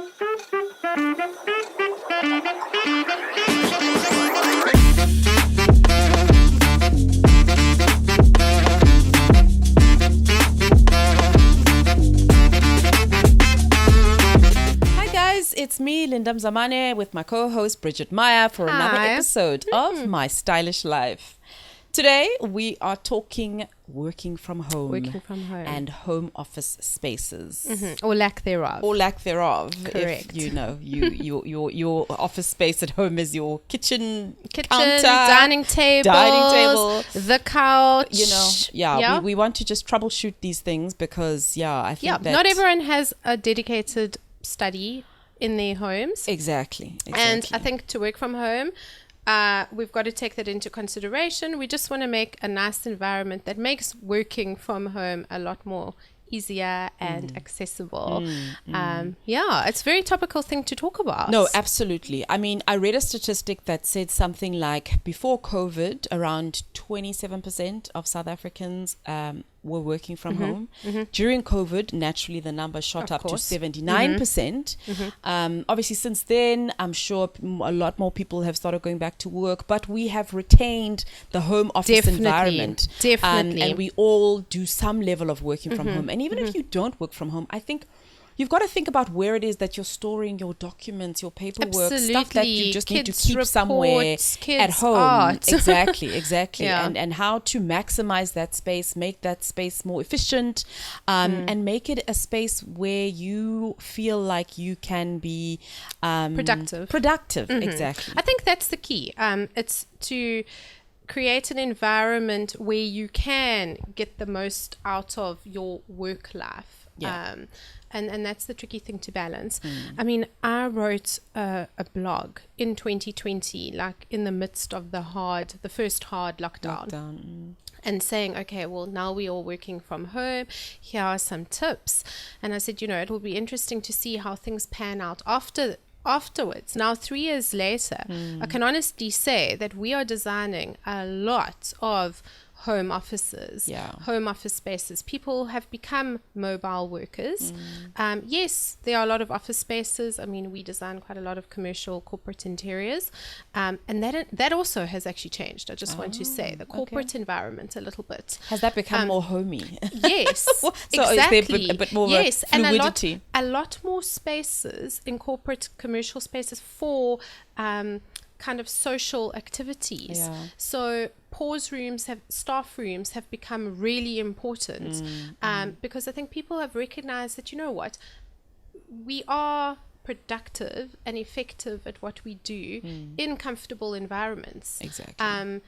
It's me, Linda Mzamane, with my co-host Bridget Meyer for another episode of My Stylish Life. Today we are talking working from home and home office spaces, or lack thereof. Correct. If you know your office space at home is your kitchen, counter, dining table, the couch. We want to just troubleshoot these things because I think that not everyone has a dedicated study in their homes. Exactly. And I think to work from home, we've got to take that into consideration. We just want to make a nice environment that makes working from home a lot more easier and accessible. It's a very topical thing to talk about. No, absolutely. I mean, I read a statistic that said something like before COVID, around 27% of South Africans were working from home. During COVID, naturally, the number shot up to 79%. Obviously, since then, I'm sure a lot more people have started going back to work, but we have retained the home office environment. Definitely. And we all do some level of working from home. And even if you don't work from home, I think you've got to think about where it is that you're storing your documents, your paperwork, stuff that you just need to keep somewhere at home. Art. Exactly. Yeah. And how to maximize that space, make that space more efficient, and make it a space where you feel like you can be productive. Exactly. I think that's the key. It's to create an environment where you can get the most out of your work life. And that's the tricky thing to balance. I mean, I wrote a blog in 2020, like in the midst of the first hard lockdown. And saying, okay, well, now we're all working from home. Here are some tips. And I said, it will be interesting to see how things pan out afterwards. Now, 3 years later, I can honestly say that we are designing a lot of home offices, home office spaces. People have become mobile workers. Yes, there are a lot of office spaces. I mean, we design quite a lot of commercial corporate interiors. And that also has actually changed. I just want to say the corporate environment a little bit. Has that become more homey? Yes, so exactly. Is there a bit more fluidity? And a lot more spaces in corporate commercial spaces for kind of social activities. So staff rooms have become really important because I think people have recognized that, we are productive and effective at what we do in comfortable environments. Exactly.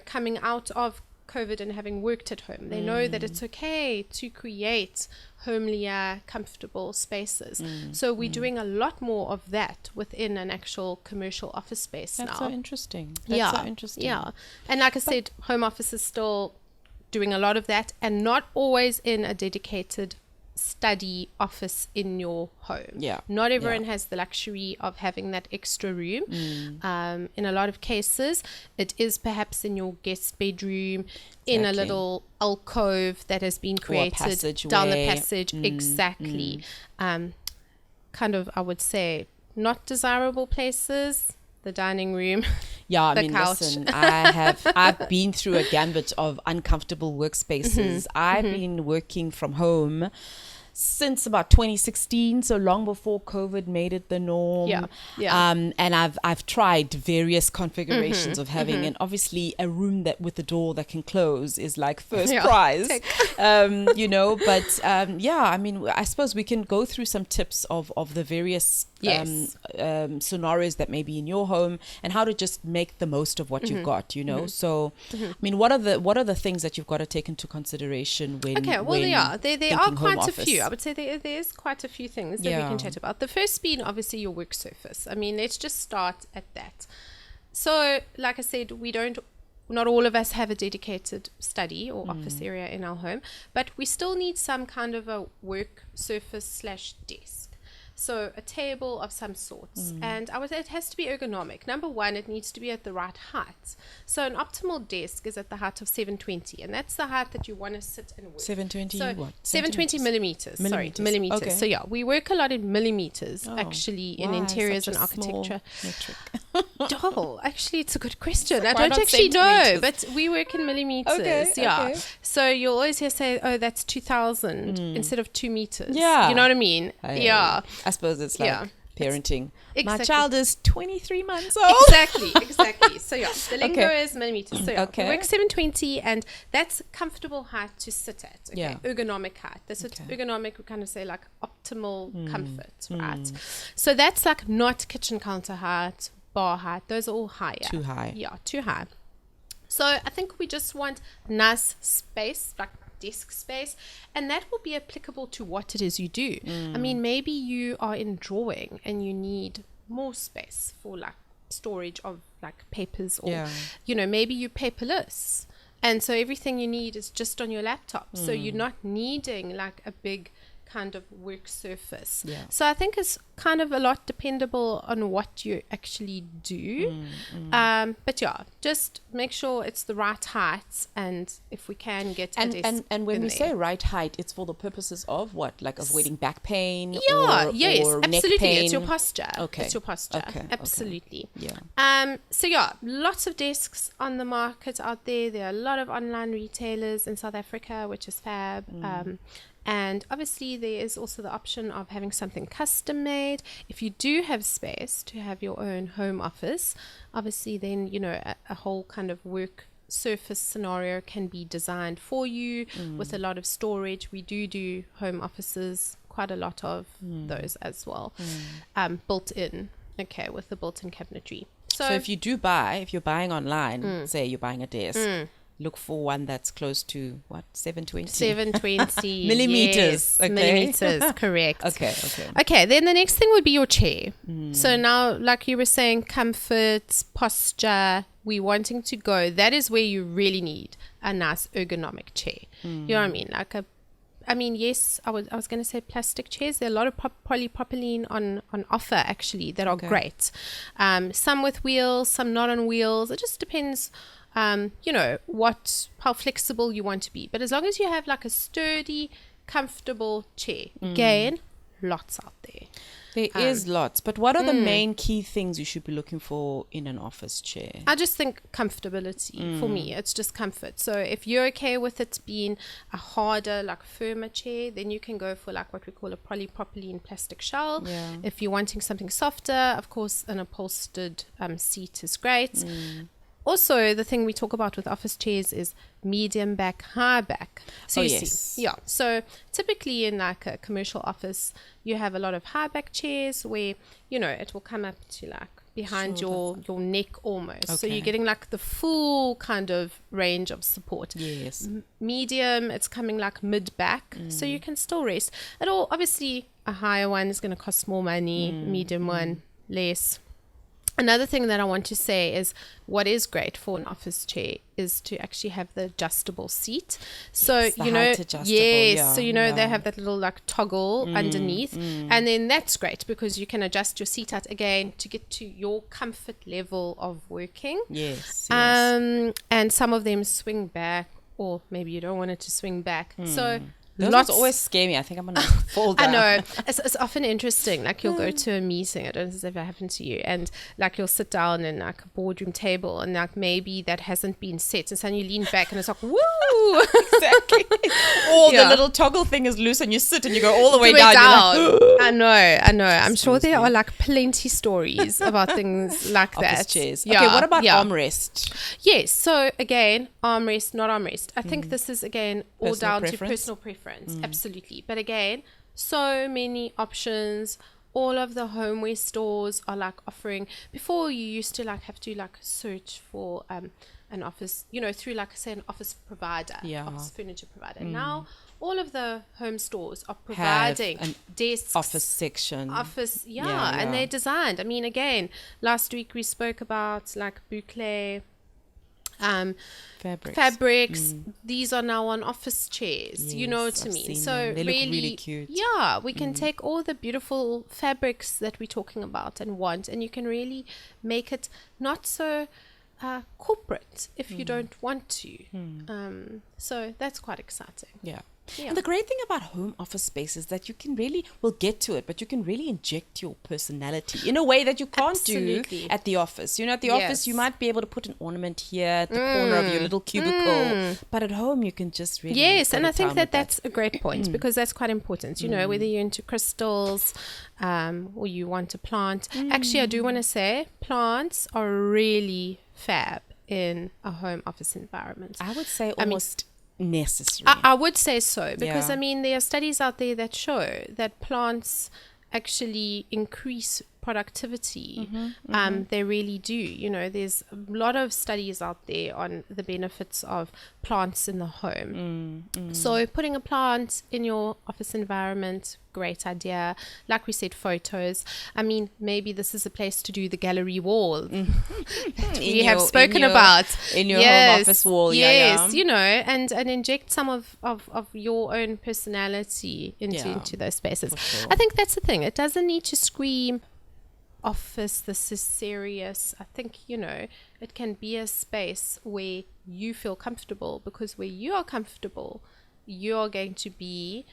Coming out of COVID and having worked at home, they know that it's okay to create homelier, comfortable spaces. So we're doing a lot more of that within an actual commercial office space now. That's so interesting. Yeah. And like I said, home office is still doing a lot of that and not always in a dedicated study office in your home. Not everyone has the luxury of having that extra room. In a lot of cases, it is perhaps in your guest bedroom, in a little alcove that has been created down the passage. Exactly. Kind of, I would say, not desirable places. The dining room, couch. Listen, I've been through a gambit of uncomfortable workspaces. I've been working from home since about 2016, so long before COVID made it the norm. And I've tried various configurations of having, and obviously a room that with a door that can close is like first prize. I mean, I suppose we can go through some tips of the various scenarios that may be in your home and how to just make the most of what you've got. So I mean, what are the things that you've got to take into consideration when there are quite a few. I would say there's quite a few things that we can chat about. The first being obviously your work surface. I mean, let's just start at that. So, like I said, not all of us have a dedicated study or office area in our home, but we still need some kind of a work surface /desk. So a table of some sorts. And I would say it has to be ergonomic. Number one, it needs to be at the right height. So an optimal desk is at the height of 720, and that's the height that you want to sit and work. 720 so what? 720 millimeters. Sorry, Millimeters. millimeters. Okay. So yeah, we work a lot in millimeters actually in Why interiors such and a small architecture. metric? Oh, actually, it's a good question. So I why don't not actually know, centimeters? but we work in millimeters. Okay, Yeah. okay. So you'll always hear say, "Oh, that's 2,000 instead of 2 meters." Yeah. You know what I mean? Hey, Yeah. I suppose it's like Yeah. parenting. My Exactly. child is 23 months old. Exactly. So yeah, the lingo Okay. is millimeters. So yeah, Okay. we work 720, and that's comfortable height to sit at. Okay, Yeah. ergonomic height. That's what Okay. ergonomic. We kind of say like optimal comfort, right? So that's like not kitchen counter height, bar height. Those are all higher. Too high. Yeah, too high. So I think we just want nice space, like desk space, and that will be applicable to what it is you do. I mean, maybe you are in drawing and you need more space for like storage of like papers, or Yeah. you know, maybe you're paperless, and so everything you need is just on your laptop. So you're not needing like a big kind of work surface. Yeah. So I think it's kind of a lot dependable on what you actually do. But yeah, just make sure it's the right height, and if we can get a desk And when in we there. say right height, it's for the purposes of what? Like avoiding back pain? Yeah, yes, or neck absolutely. pain? It's your posture. Okay. It's your posture. Okay, okay. Absolutely. Yeah. So yeah, lots of desks on the market out there. There are a lot of online retailers in South Africa, which is fab. And obviously there is also the option of having something custom made. If you do have space to have your own home office, obviously then, you know, a whole kind of work surface scenario can be designed for you with a lot of storage. We do home offices, quite a lot of those as well, built in, okay, with the built-in cabinetry. So if you're buying online, say you're buying a desk, look for one that's close to what, 720? 720 Millimeters, yes, okay. millimeters, correct. Okay. Then the next thing would be your chair. So now, like you were saying, comfort, posture, we wanting to go, that is where you really need a nice ergonomic chair. You know what I mean? Like yes, I was going to say plastic chairs. There are a lot of polypropylene on offer actually that are great. Some with wheels, some not on wheels. It just depends, you know, how flexible you want to be. But as long as you have like a sturdy, comfortable chair, again, lots out there. There is lots, but what are the main key things you should be looking for in an office chair? I just think comfortability. For me, it's just comfort. So if you're okay with it being a harder, like firmer chair, then you can go for like what we call a polypropylene plastic shell. Yeah. If you're wanting something softer, of course, an upholstered seat is great. Also, the thing we talk about with office chairs is medium back, high back. So you see, yeah. So typically in like a commercial office, you have a lot of high back chairs where, you know, it will come up to like behind your neck almost. So you're getting like the full kind of range of support. Yes. Medium, it's coming like mid back, so you can still rest. It all, obviously, a higher one is going to cost more money, medium one less. Another thing that I want to say is what is great for an office chair is to actually have the adjustable seat. So, Yes, the you know, height adjustable, so, you know, they have that little like toggle underneath. And then that's great because you can adjust your seat out again to get to your comfort level of working. Yes. And some of them swing back, or maybe you don't want it to swing back. So Those always scare me. I think I'm going to fall down. I know. It's often interesting. Like you'll go to a meeting, I don't know if it's ever happened to you, and like you'll sit down in like a boardroom table and like maybe that hasn't been set, and suddenly you lean back and it's like, woo! Exactly. Or the little toggle thing is loose and you sit and you go all the way down. You're like, I know. I'm sure there are like plenty stories about things like office that. chairs. Yeah, Okay, what about yeah. armrest? Yes. So again, armrest, not armrest. I think this is again all Personal down preference? to personal preference. Absolutely. But again, so many options. All of the homeware stores are like offering. Before you used to like have to like search for an office, you know, through like say an office provider, office furniture provider. Now all of the home stores are providing desks, Office section. and they're designed. I mean, again, last week we spoke about like boucle fabrics. These are now on office chairs. Yes, you know what I I've mean? seen So them. They really, look really cute. yeah, we can take all the beautiful fabrics that we're talking about and want, and you can really make it not so corporate if you don't want to. So that's quite exciting. Yeah. Yeah. And the great thing about home office space is that you can really, we'll get to it, but you can really inject your personality in a way that you can't Absolutely. do at the office. You know, at the office, you might be able to put an ornament here at the corner of your little cubicle, but at home, you can just really. Yes, go and to I think town that with that's a great point because that's quite important. You know, whether you're into crystals or you want a plant. Actually, I do want to say plants are really fab in a home office environment. I would say almost necessary. I would say so because, Yeah. I mean, there are studies out there that show that plants actually increase productivity. They really do. You know, there's a lot of studies out there on the benefits of plants in the home. So putting a plant in your office environment, great idea. Like we said, photos. I mean, maybe this is a place to do the gallery wall that we have spoken about. In your home office wall, Yes, you know, and inject some of your own personality into those spaces. For sure. I think that's the thing. It doesn't need to scream office, this is serious. I think, you know, it can be a space where you feel comfortable, because where you are comfortable, you're going to be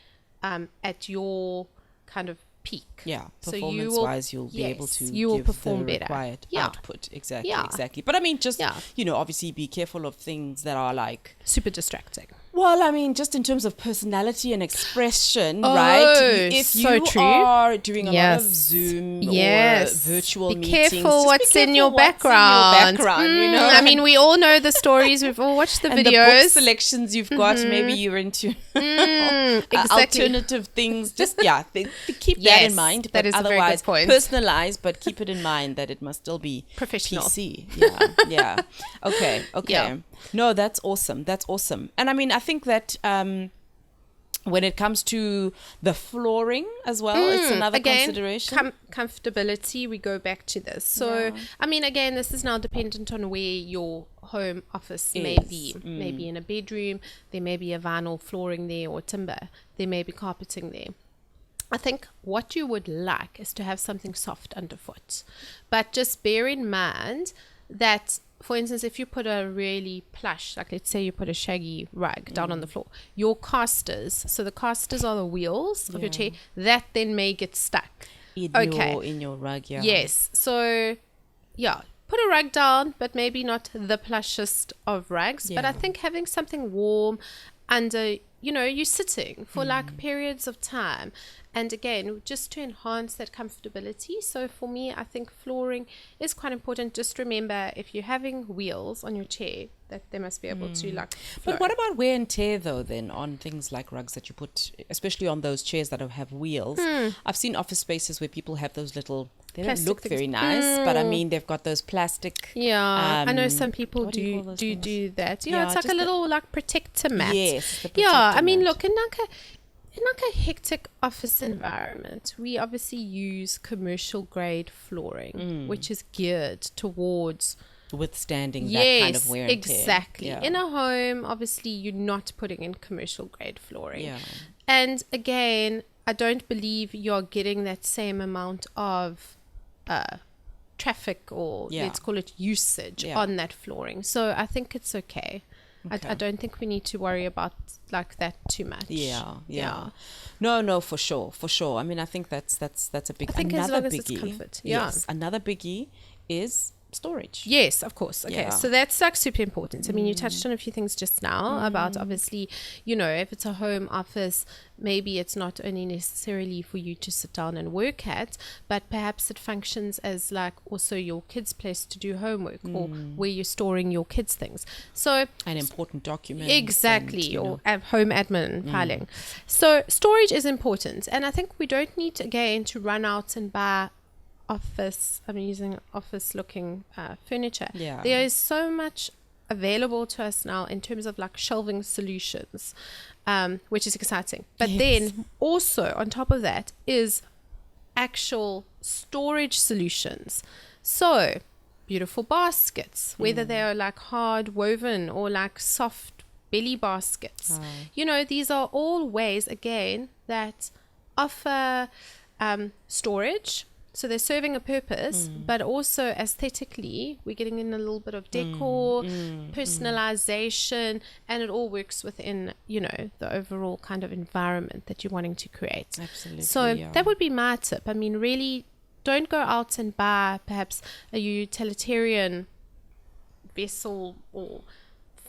at your kind of peak. Yeah, So performance-wise, you'll be able to you will give perform the better. required Yeah. output. Exactly, Yeah. exactly. But I mean, just, Yeah. you know, obviously be careful of things that are like, Super distracting. well, I mean, just in terms of personality and expression, Oh, right? If so you true. are doing a lot of Yes. Zoom Yes. or virtual be meetings, careful just what's be careful in your what's background. you know? I mean, we all know the stories. We've all watched the and the book videos. selections you've got, maybe you're into Exactly. alternative things. Just, keep that Yes, in mind. that But is a very good otherwise, point. personalize, but keep it in mind that it must still be Professional. PC. Yeah. Okay. Yeah. No, that's awesome. That's awesome. And I mean, I think that when it comes to the flooring as well, it's another consideration. Comfortability, we go back to this. So, I mean, again, this is now dependent on where your home office may be. Maybe in a bedroom, there may be a vinyl flooring there, or timber. There may be carpeting there. I think what you would like is to have something soft underfoot. But just bear in mind that, for instance, if you put a really plush, like let's say you put a shaggy rug down on the floor, your casters, so the casters are the wheels of your chair, that then may get stuck. In your rug, Yes. So, put a rug down, but maybe not the plushest of rugs. But I think having something warm under, you know, you're sitting for like periods of time. And again, just to enhance that comfortability. So for me, I think flooring is quite important. Just remember, if you're having wheels on your chair, that they must be able to like flow. But what about wear and tear though then on things like rugs that you put, especially on those chairs that have wheels? I've seen office spaces where people have those little, they Plastic don't look things. very nice, but I mean, they've got those plastic. I know some people what do you call those things? do that. You know, it's like a just little like protector mat. Yes, the I protector mean, mat. look, in like a hectic office environment, we obviously use commercial grade flooring, which is geared towards withstanding that kind of wear and tear. Exactly. Yeah. In a home, obviously, you're not putting in commercial grade flooring. Yeah. And again, I don't believe you're getting that same amount of traffic or let's call it usage on that flooring. So I think it's okay. I don't think we need to worry about like that too much. Yeah. No, for sure. I mean, I think that's a big. I think another as long as biggie. it's comfort. Yes, another biggie is storage. Yes, of course. Okay, Yeah. so that's like super important. I mean, you touched on a few things just now about obviously, you know, if it's a home office, maybe it's not only necessarily for you to sit down and work at, but perhaps it functions as like also your kids' place to do homework or where you're storing your kids' things. So An important document. exactly, or home admin filing. So storage is important, and I think we don't need again to run out and buy I'm using office looking furniture. There is so much available to us now in terms of like shelving solutions, which is exciting. But then also on top of that is actual storage solutions. So beautiful baskets, whether they are like hard woven or like soft belly baskets. You know, these are all ways, again, that offer storage. So they're serving a purpose, but also aesthetically, we're getting in a little bit of decor, personalization, and it all works within, you know, the overall kind of environment that you're wanting to create. Absolutely. So that would be my tip. I mean, really, don't go out and buy perhaps a utilitarian vessel or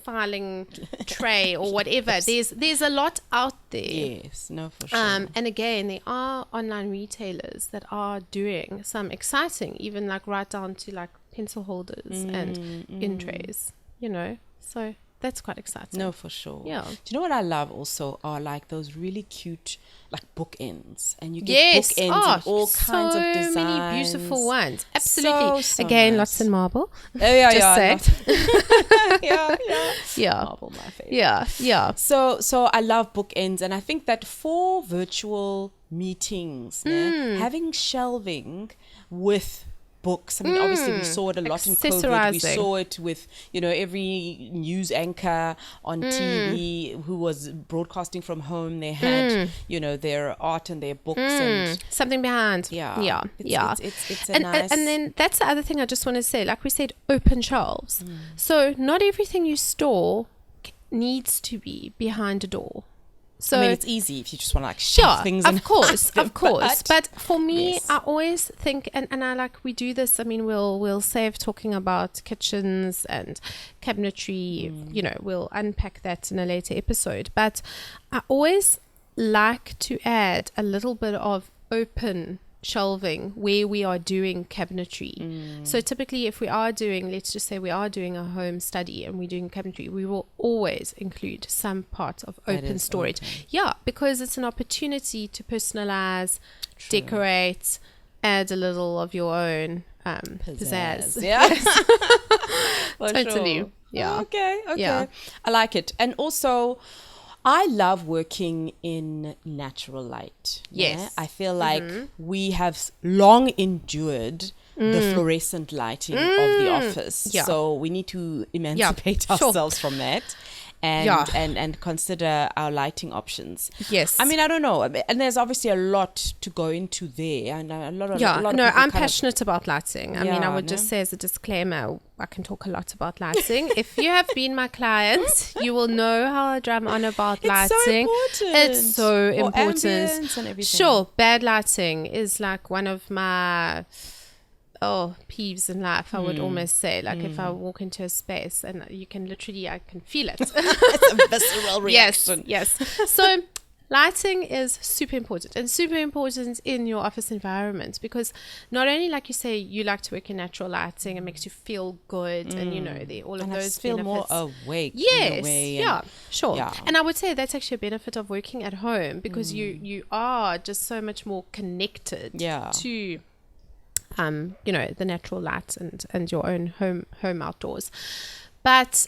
filing tray or whatever. There's a lot out there. Yes, no, for sure. And again, there are online retailers that are doing some exciting, even like right down to like pencil holders and in trays, you know. So that's quite exciting. No, for sure. Yeah. Do you know what I love also are like those really cute like bookends, and you get bookends in all kinds of designs. So many beautiful ones. Absolutely. So again, nice. Lots in marble. Oh yeah, Just yeah. Yeah. Marble, my favorite. Yeah. So I love bookends, and I think that for virtual meetings, having shelving with books. I mean, obviously we saw it a lot in COVID. We saw it with, you know, every news anchor on TV who was broadcasting from home. They had, you know, their art and their books and something behind. Yeah. It's a nice. And then that's the other thing I just want to say. Like we said, open shelves. So not everything you store needs to be behind a door. So I mean, it's easy if you just want to like shove things in. Of course. But for me, I always think, and I like, we do this. I mean, we'll save talking about kitchens and cabinetry. You know, we'll unpack that in a later episode. But I always like to add a little bit of open shelving where we are doing cabinetry. So typically if we are doing, let's just say we are doing a home study and we're doing cabinetry, we will always include some part of open storage. Yeah, because it's an opportunity to personalize, decorate, add a little of your own pizzazz. Yeah. Totally. Sure. Yeah. Okay. Yeah. I like it. And also I love working in natural light. Yes. Yeah? I feel like we have long endured the fluorescent lighting of the office. Yeah. So we need to emancipate ourselves from that and consider our lighting options. Yes. I mean, I don't know. And there's obviously a lot to go into there. And a lot of I'm passionate about lighting. I mean, I would just say as a disclaimer, I can talk a lot about lighting. If you have been my client, you will know how I drum on about lighting. It's so important. Ambience and everything. Sure, bad lighting is like one of my peeves in life, I would almost say. Like if I walk into a space and you can literally, I can feel it. It's a visceral reaction. Yes. So lighting is super important, and super important in your office environment, because not only, like you say, you like to work in natural lighting, it makes you feel good, and you know, all of those feel benefits. more awake. Yes, in a way, sure. And I would say that's actually a benefit of working at home, because you are just so much more connected to you know, the natural light and your own home outdoors. But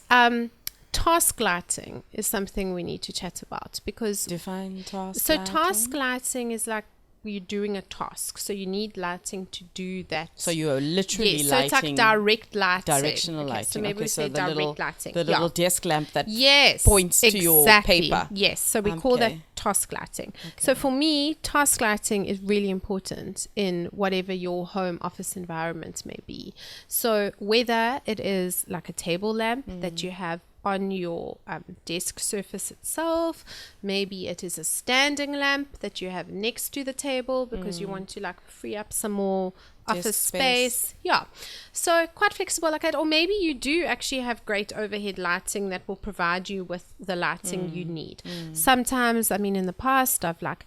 task lighting is something we need to chat about, because define task. So lighting. task lighting is like you're doing a task, so you need lighting to do that. So you're literally lighting. So it's like direct lighting, directional lighting. So maybe we say direct lighting. The little desk lamp that yes, points to your paper. Yes, so we call that task lighting. Okay. So for me, task lighting is really important in whatever your home office environment may be. So whether it is like a table lamp that you have on your desk surface itself, maybe it is a standing lamp that you have next to the table because you want to like free up some more office space. Yeah, so quite flexible like that. Or maybe you do actually have great overhead lighting that will provide you with the lighting you need. Sometimes, I mean, in the past I've like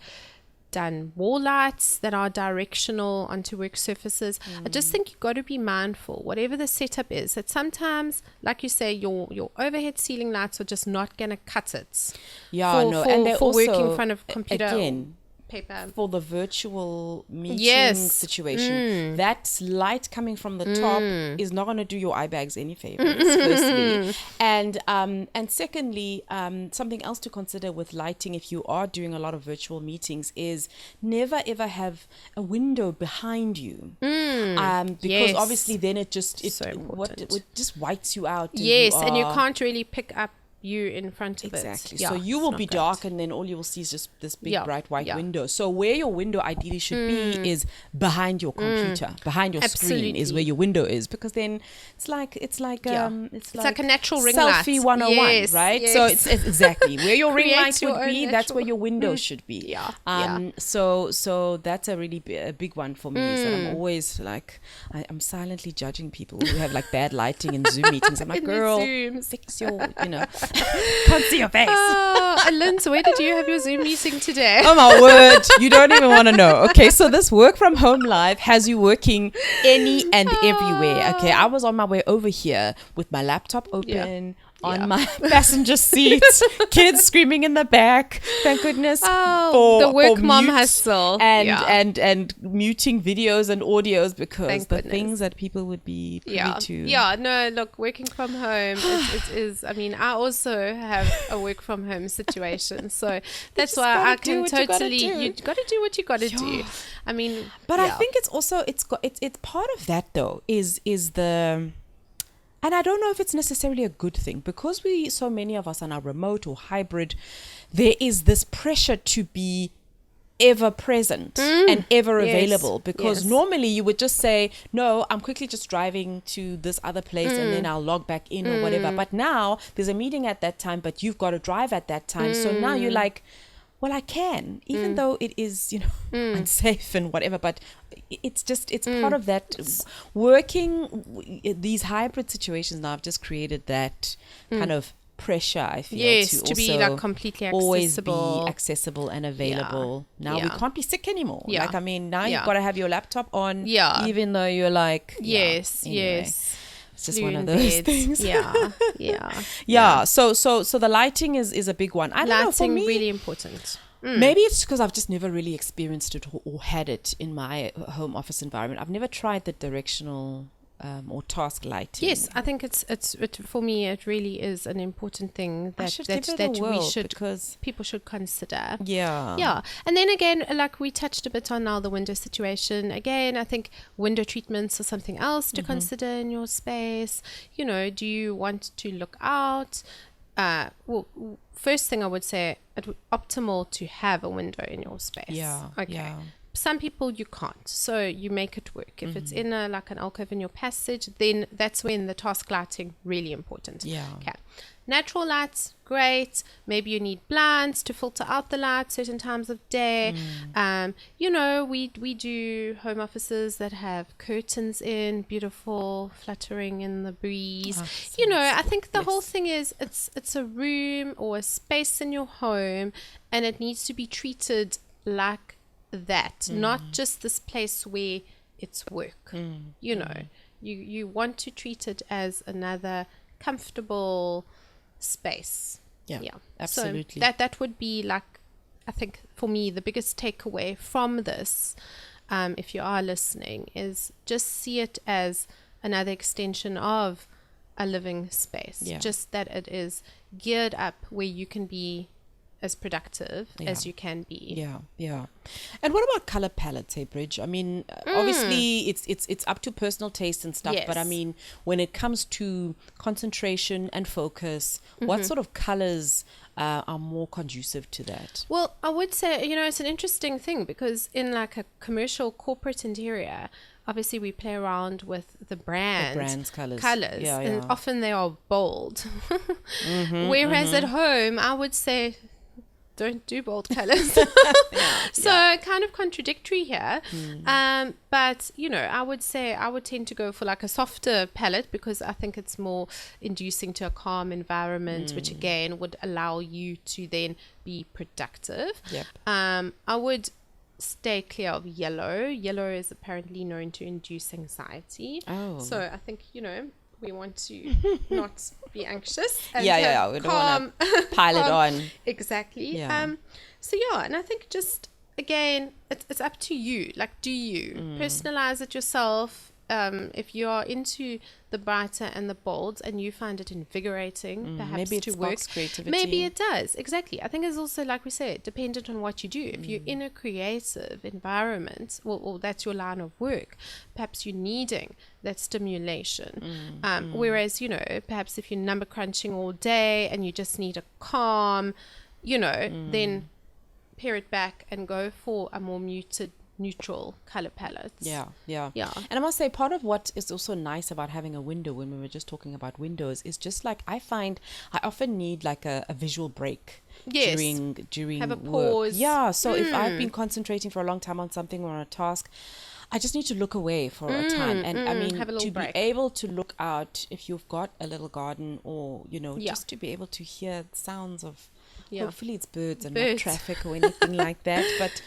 done wall lights that are directional onto work surfaces. I just think you've got to be mindful, whatever the setup is, that sometimes, like you say, your overhead ceiling lights are just not going to cut it. And they're for also working in front of a computer. Again, paper. For the virtual meeting situation, that light coming from the top is not going to do your eye bags any favors, firstly. And secondly, something else to consider with lighting if you are doing a lot of virtual meetings is never ever have a window behind you. Because obviously then it just whites you out. And you can't really pick up you in front of exactly. it. So you will be dark, and then all you will see is just this big bright white window. So where your window ideally should be is behind your computer, behind your screen is where your window is, because then it's like a natural ring light. Selfie 101, right? So it's exactly where your ring light would be. That's where your window should be. So that's a really big one for me. Is that I'm always like I'm silently judging people who have like bad lighting in Zoom meetings. I'm like, girl, fix your, can't see your face. Linz, where did you have your Zoom meeting today? Oh my word, you don't even want to know. Okay, so this work from home live has you working any and everywhere. Okay, I was on my way over here with my laptop open on my passenger seat, kids screaming in the back. Thank goodness for the work for mom mute hustle and muting videos and audios, because Thank the goodness. things that people would be privy to. No, look, working from home it is. I mean, I also have a work from home situation, so that's why I can totally. You got to do what you got to do. I mean, but I think it's also it's part of that though is the. And I don't know if it's necessarily a good thing, because so many of us are now remote or hybrid. There is this pressure to be ever present and ever available, because normally you would just say, no, I'm quickly just driving to this other place and then I'll log back in or whatever. But now there's a meeting at that time, but you've got to drive at that time. So now you're like, well, I can, even though it is, unsafe and whatever, but it's part of that working. These hybrid situations now have just created that kind of pressure, I feel, to be like completely accessible. Always be accessible and available. Now we can't be sick anymore. Like, I mean, now you've got to have your laptop on, even though you're like, anyway. It's just one of those things. So the lighting is a big one. I don't know, for me, really important. Maybe it's because I've just never really experienced it or had it in my home office environment. I've never tried the directional or task lighting. Yes, I think it's for me it really is an important thing that people should consider. Yeah. And then again, like we touched a bit on now the window situation. Again, I think window treatments are something else to consider in your space. Do you want to look out? First thing I would say, it would optimal to have a window in your space. Some people you can't, so you make it work. If it's in like an alcove in your passage, then that's when the task lighting really important. Okay. Natural lights, great. Maybe you need blinds to filter out the light certain times of day. We do home offices that have curtains in, beautiful, fluttering in the breeze. I think the whole thing is it's a room or a space in your home, and it needs to be treated like that, not just this place where it's work. You want to treat it as another comfortable space. Absolutely. So that would be, like, I think for me the biggest takeaway from this, if you are listening, is just see it as another extension of a living space. Just that it is geared up where you can be as productive as you can be. And what about color palettes, hey Bridge? I mean, obviously it's up to personal taste and stuff, but I mean, when it comes to concentration and focus, what sort of colors are more conducive to that? Well, I would say, it's an interesting thing, because in like a commercial corporate interior, obviously we play around with the brand's colors. And often they are bold. Whereas at home, I would say, don't do bold colors. Kind of contradictory here. But I would say I would tend to go for like a softer palette, because I think it's more inducing to a calm environment, which again would allow you to then be productive. I would stay clear of yellow. Yellow is apparently known to induce anxiety. So I think we want to not be anxious. And we don't want to pile it on. Exactly. And I think just again, it's up to you. Like, do you personalize it yourself? If you are into the brighter and the bold and you find it invigorating, perhaps maybe it to work, sparks creativity. maybe it does. Exactly. I think it's also, like we said, dependent on what you do. If you're in a creative environment, well, that's your line of work, perhaps you're needing that stimulation. Whereas, you know, perhaps if you're number crunching all day and you just need a calm, you know, then pare it back and go for a more muted, neutral color palettes. Yeah. And I must say, part of what is also nice about having a window, when we were just talking about windows, is just like I find I often need like a visual break. Yes. During Have a work. pause. Yeah. So if I've been concentrating for a long time on something or on a task, I just need to look away for a time. And I mean, have a little to break. be able to look out, if you've got a little garden, or, you know, just to be able to hear sounds of, hopefully it's birds and not traffic or anything like that. But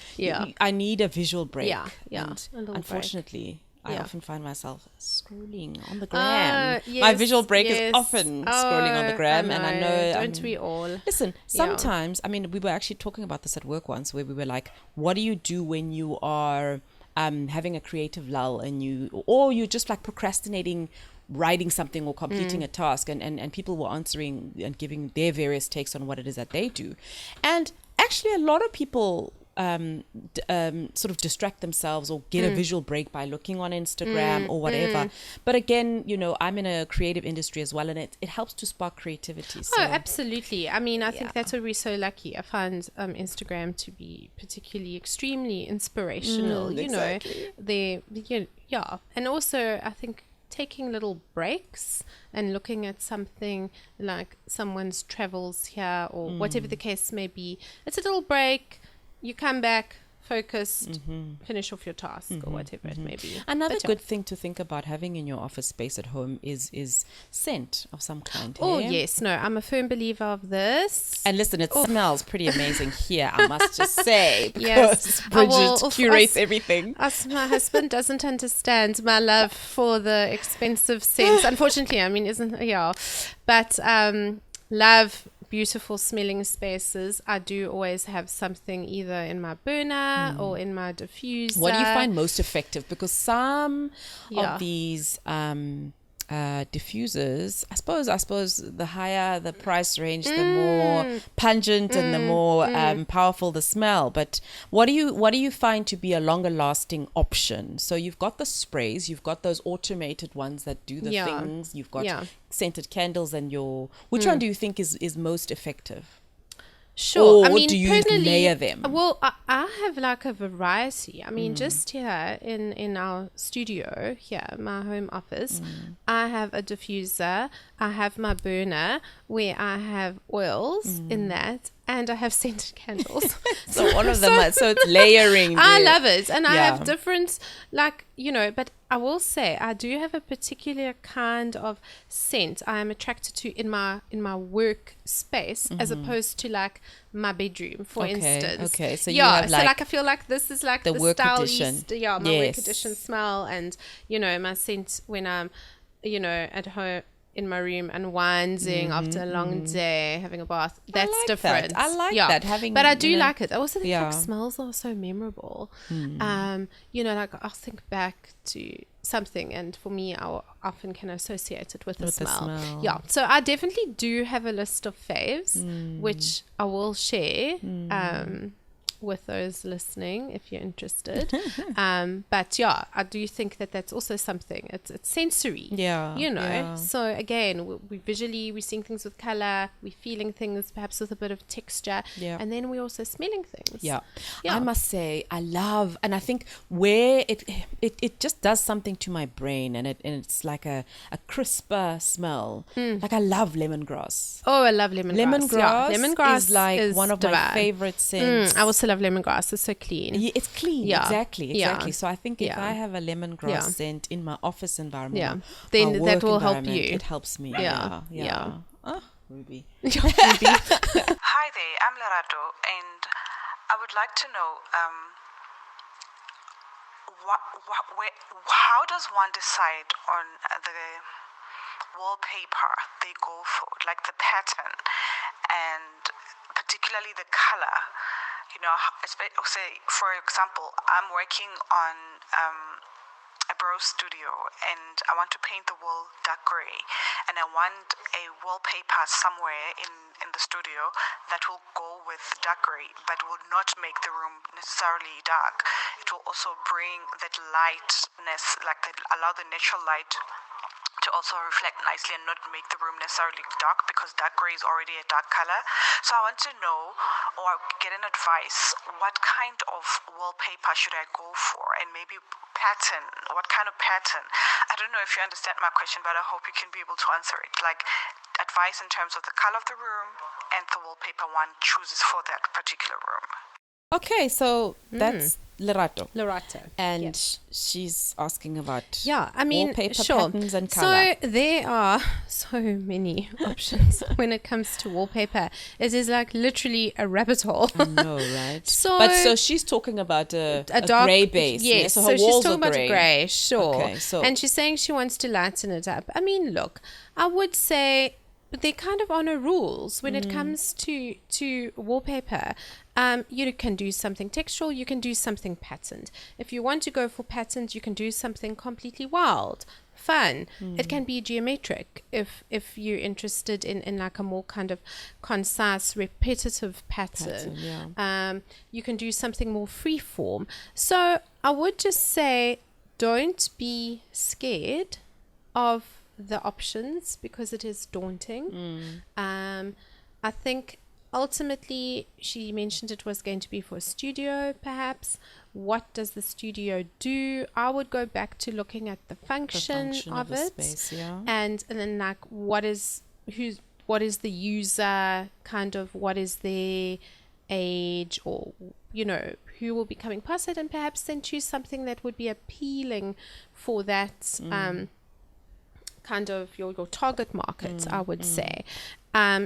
I need a visual break. Yeah. And unfortunately, I often find myself scrolling on the gram. gram. My visual break is often scrolling on the gram. And I know... Don't we all? Listen, sometimes, I mean, we were actually talking about this at work once, where we were like, what do you do when you are having a creative lull and you're just like procrastinating writing something or completing a task, and people were answering and giving their various takes on what it is that they do. And actually a lot of people sort of distract themselves or get a visual break by looking on Instagram or whatever. But again, you know, I'm in a creative industry as well, and it helps to spark creativity. So. Oh, absolutely. I mean, I think that's why we're so lucky. I find Instagram to be particularly extremely inspirational. You know, and also I think taking little breaks and looking at something like someone's travels here or whatever the case may be. It's a little break. You come back focused, finish off your task or whatever it may be. Another good thing to think about having in your office space at home is scent of some kind. Oh, yes. No, I'm a firm believer of this. And listen, it smells pretty amazing here, I must just say, because Bridget curates everything. My husband doesn't understand my love for the expensive scents. Unfortunately, I mean, but love beautiful smelling spaces. I do always have something either in my burner or in my diffuser. What do you find most effective? Because some of these diffusers, I suppose the higher the price range, the more pungent and the more powerful the smell. But what do you find to be a longer lasting option? So you've got the sprays, you've got those automated ones that do the things, you've got scented candles, and which one do you think is most effective? Sure. Or I mean, do you layer them? Well, I have like a variety. I mean, just here in our studio, here, my home office, I have a diffuser. I have my burner where I have oils in that, and I have scented candles. So all of them so it's layering. I love it. And I have different, like, you know, but I will say I do have a particular kind of scent I am attracted to in my work space as opposed to like my bedroom, for instance. Okay, so you have like, so like I feel like this is like the work style edition. my work edition smell, and you know, my scent when I'm, you know, at home in my room unwinding after a long day, having a bath. That's different. I like that. But I do like it. I also think like smells are so memorable. You know, like I'll think back to something, and for me, I often can associate it with the smell. Yeah. So I definitely do have a list of faves, which I will share. With those listening, if you're interested. But yeah, I do think that that's also something. It's sensory. Yeah. You know. Yeah. So again, we're seeing things with color. We're feeling things perhaps with a bit of texture. Yeah. And then we're also smelling things. Yeah. I must say, I love, and I think where it just does something to my brain, and it's like a crisper smell. Like I love lemongrass. Oh, I love lemongrass. Lemongrass is like one of my favorite scents. I also love lemongrass. It's so clean. Yeah, it's clean. Yeah. Exactly. So I think if I have a lemongrass scent in my office environment, then that will help you. It helps me. Yeah. Oh, Ruby. Hi there, I'm Larato, and I would like to know how does one decide on the wallpaper they go for, like the pattern and particularly the color? say, for example, I'm working on a bro studio and I want to paint the wall dark gray, and I want a wallpaper somewhere in the studio that will go with dark gray but will not make the room necessarily dark. It will also bring that lightness, like allow the natural light to also reflect nicely and not make the room necessarily dark, because dark gray is already a dark color. So I want to know or get an advice, what kind of wallpaper should I go for, and maybe pattern, what kind of pattern? I don't know if you understand my question, but I hope you can be able to answer it. Like advice in terms of the color of the room and the wallpaper one chooses for that particular room. Okay, so that's Lerato. And yes. she's asking about wallpaper patterns and color. So there are so many options when it comes to wallpaper. It is like literally a rabbit hole. I know, right? So she's talking about a dark grey base. Yes, yeah? So she's walls talking about a grey, sure. Okay, and she's saying she wants to lighten it up. I mean, look, I would say they kind of honor rules when it comes to wallpaper. You can do something textural, you can do something patterned. If you want to go for patterns, you can do something completely wild, fun. It can be geometric if you're interested in like a more kind of concise, repetitive pattern. You can do something more freeform. So I would just say, don't be scared of the options, because it is daunting. I think ultimately she mentioned it was going to be for a studio, perhaps. What does the studio do? I would go back to looking at the function of it, space, and then like what is the user, kind of what is their age, or who will be coming past it, and perhaps then choose something that would be appealing for that kind of your target market, I would say.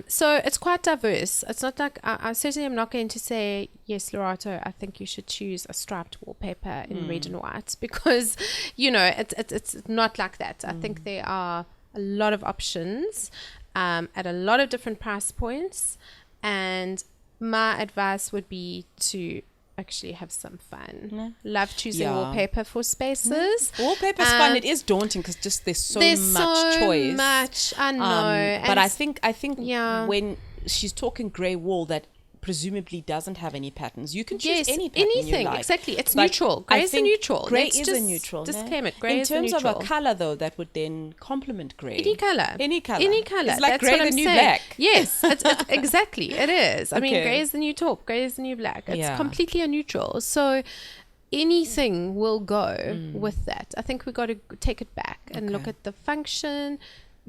So it's quite diverse. It's not like I certainly am not going to say, yes, Lerato, I think you should choose a striped wallpaper in red and white, because it's not like that. I think there are a lot of options at a lot of different price points, and my advice would be to actually have some fun. Love choosing wallpaper for spaces. Wallpaper's fun. It is daunting because just there's so much choice. I know. But I think when she's talking grey wall, that presumably doesn't have any patterns. You can choose any pattern anything you like. Exactly. It's neutral. Grey is a neutral. Grey is a neutral. Disclaim it. Grey is a neutral. In terms of a colour, though, that would then complement grey. Any colour. It's like grey the new black. Yes, it's exactly. It is. I mean, grey is the new taupe. Grey is the new black. It's completely a neutral. So anything will go with that. I think we've got to take it back and look at the function.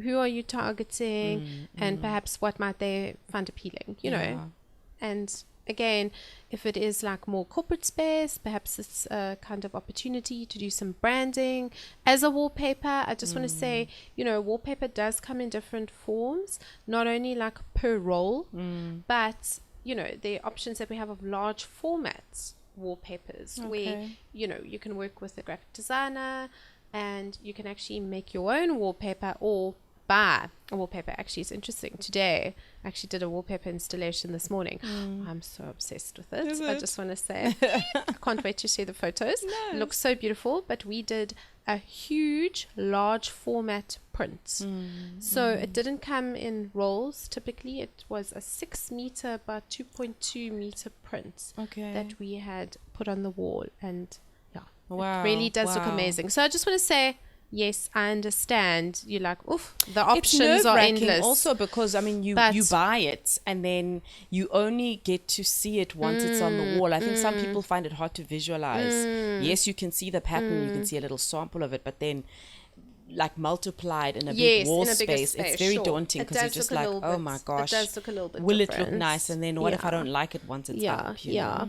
Who are you targeting? And perhaps what might they find appealing, you know. And again, if it is like more corporate space, perhaps it's a kind of opportunity to do some branding. As a wallpaper, I just want to say, wallpaper does come in different forms, not only like per roll, but, the options that we have of large formats wallpapers where, you can work with a graphic designer and you can actually make your own wallpaper or buy a wallpaper. Actually, it's interesting. Today, I actually did a wallpaper installation this morning. I'm so obsessed with it. I just want to say, I can't wait to see the photos. Nice. It looks so beautiful. But we did a huge, large format print. So it didn't come in rolls. Typically, it was a 6 meter by 2.2 meter print that we had put on the wall. And it really does look amazing. So I just want to say, yes, I understand. You're like, oof, the options are endless. Also, because you buy it and then you only get to see it once it's on the wall. I think some people find it hard to visualize. Yes, you can see the pattern, you can see a little sample of it, but then like multiplied in a big wall space, it's very daunting because you're just like, oh my gosh, it does look a little bit will different. it look nice? And then what if I don't like it once it's up?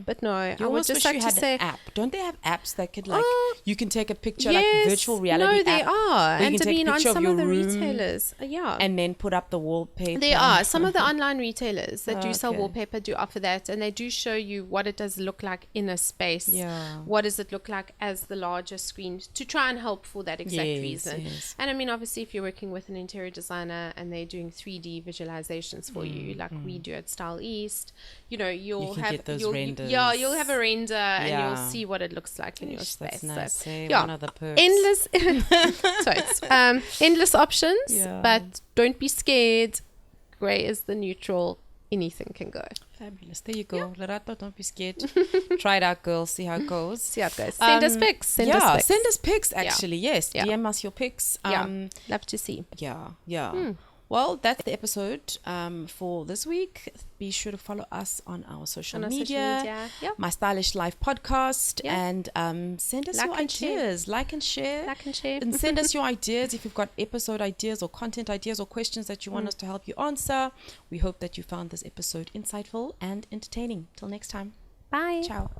But no, you I would just like to say, an app. Don't they have apps that could you can take a picture like virtual reality? No, they are, and I mean on some of the retailers, and then put up the wallpaper. There are some of the online retailers that do sell wallpaper, do offer that, and they do show you what it does look like in a space. What does it look like as the larger screen, to try and help for that exact reason. Yes. And I mean, obviously, if you're working with an interior designer and they're doing 3D visualizations for you, like we do at Style East, you know, you'll can have get those you'll have a render and you'll see what it looks like in your space. That's nice. So, One of the perks. endless, so it's, endless options, but don't be scared. Grey is the neutral. Anything can go. Fabulous. There you go. Lerato, don't be scared. Try it out, girls. See how it goes. See how it goes. Send us pics. Send us pics, actually. Yes. DM us your pics. Love to see. Yeah. Well, that's the episode for this week. Be sure to follow us on our social media. My Stylish Life podcast. And send us your ideas. Like and share. And send us your ideas if you've got episode ideas or content ideas or questions that you want us to help you answer. We hope that you found this episode insightful and entertaining. Till next time. Bye. Ciao.